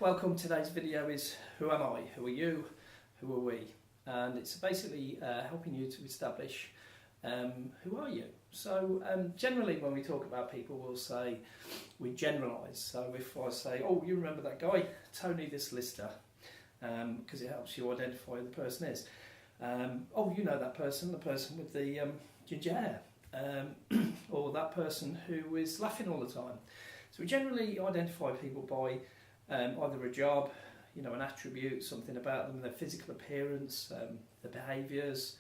welcome. Today's video is who am I, who are you, who are we? And it's basically helping you to establish who are you. So generally when we talk about people, we'll say, we generalise. So if I say, oh, you remember that guy, Tony the solicitor, because it helps you identify who the person is. Oh, you know that person, the person with the ginger hair, or that person who is laughing all the time. So we generally identify people by either a job, an attribute, something about them, their physical appearance, their behaviours,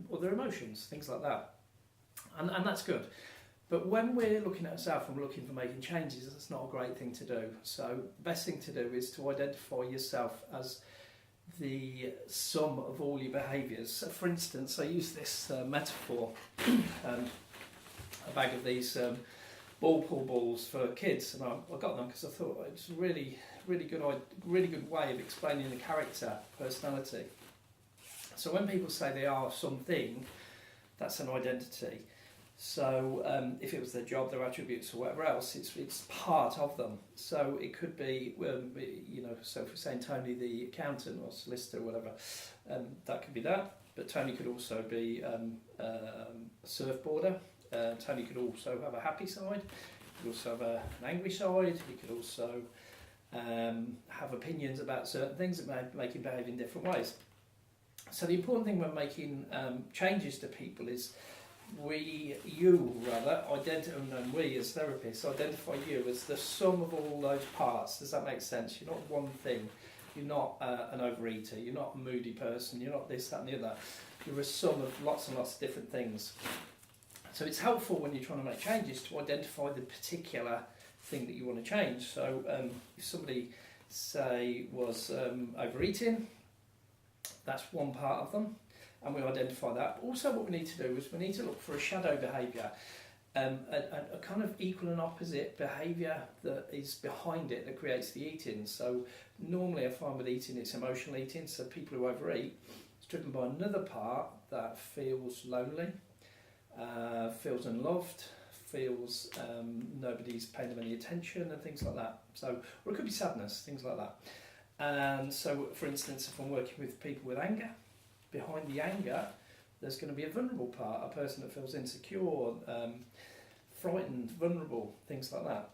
or their emotions, things like that. And that's good. But when we're looking at ourselves and we're looking for making changes, that's not a great thing to do. So the best thing to do is to identify yourself as the sum of all your behaviours. So for instance, I use this metaphor, a bag of these ball pool balls for kids, and I got them because I thought it's a really good way of explaining the character, personality. So when people say they are something, that's an identity. So if it was their job, their attributes, or whatever else, it's part of them. So it could be, so if we're saying Tony the accountant or solicitor or whatever, that could be that. But Tony could also be a surfboarder. Tony could also have a happy side. He could also have an angry side. He could also have opinions about certain things that may make him behave in different ways. So the important thing when making changes to people is we as therapists identify you as the sum of all those parts. Does that make sense? You're not one thing. You're not an overeater. You're not a moody person. You're not this, that and the other. You're a sum of lots and lots of different things. So it's helpful when you're trying to make changes to identify the particular thing that you want to change. So if somebody, say, was overeating, that's one part of them, and we identify that. Also what we need to do is we need to look for a shadow behaviour, a kind of equal and opposite behaviour that is behind it that creates the eating. So normally I find with eating it's emotional eating, so people who overeat, it's driven by another part that feels lonely, feels unloved, feels nobody's paying them any attention and things like that. So, or it could be sadness, things like that. And so, for instance, if I'm working with people with anger, behind the anger, there's going to be a vulnerable part, a person that feels insecure, frightened, vulnerable, things like that.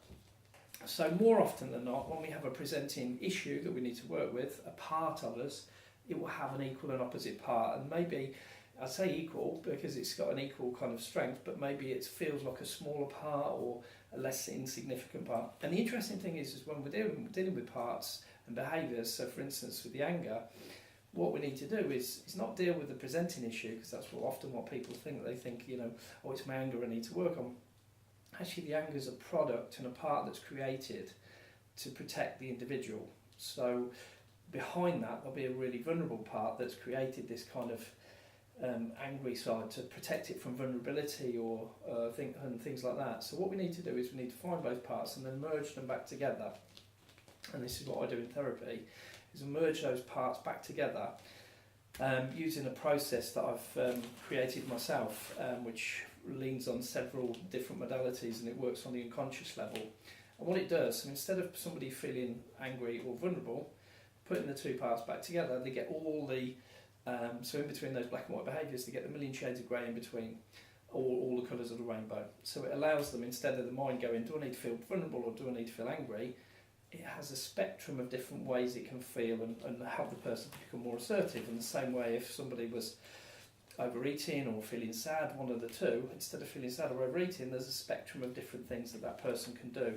So more often than not, when we have a presenting issue that we need to work with, a part of us, it will have an equal and opposite part, and maybe I say equal because it's got an equal kind of strength, but maybe it feels like a smaller part or a less insignificant part. And the interesting thing is when we're dealing with parts and behaviours, so for instance with the anger, what we need to do is not deal with the presenting issue, because that's often what people think. They think, oh, it's my anger I need to work on. Actually, the anger is a product and a part that's created to protect the individual. So behind that, there'll be a really vulnerable part that's created this kind of angry side to protect it from vulnerability or things like that. So what we need to do is we need to find both parts and then merge them back together. And this is what I do in therapy, is merge those parts back together using a process that I've created myself, which leans on several different modalities, and it works on the unconscious level. And what it does, and instead of somebody feeling angry or vulnerable, putting the two parts back together, they get all the so in between those black and white behaviours, they get the million shades of grey in between, all the colours of the rainbow. So it allows them, instead of the mind going, do I need to feel vulnerable or do I need to feel angry, it has a spectrum of different ways it can feel and help the person to become more assertive. In the same way, if somebody was overeating or feeling sad, one of the two, instead of feeling sad or overeating, there's a spectrum of different things that person can do.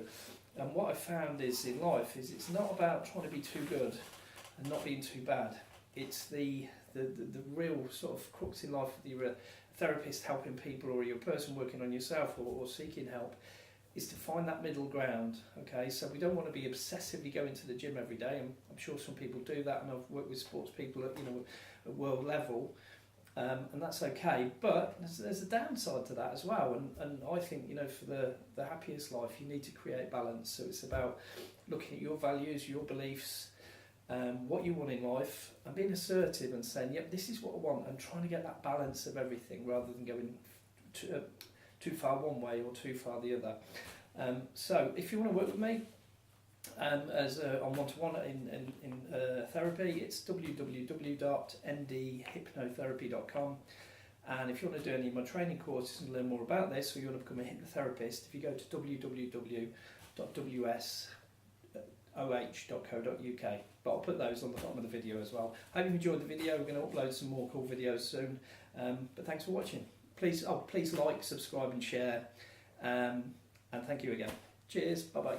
And what I found is in life is it's not about trying to be too good and not being too bad. It's the real sort of crux in life with your therapist helping people, or your person working on yourself or seeking help, is to find that middle ground. Okay, so we don't want to be obsessively going to the gym every day, and I'm sure some people do that, and I've worked with sports people at world level, and that's okay. But there's a downside to that as well, and I think for the happiest life you need to create balance. So it's about looking at your values, your beliefs, what you want in life, and being assertive and saying, yep, this is what I want, and trying to get that balance of everything rather than going too far one way or too far the other. So if you want to work with me, as on one-to-one in therapy, it's www.ndhypnotherapy.com. And if you want to do any of my training courses and learn more about this, or you want to become a hypnotherapist, if you go to www.wsoh.co.uk. But I'll put those on the bottom of the video as well. I hope you enjoyed the video. We're going to upload some more cool videos soon. But thanks for watching. Please like, subscribe and share. And thank you again. Cheers. Bye-bye.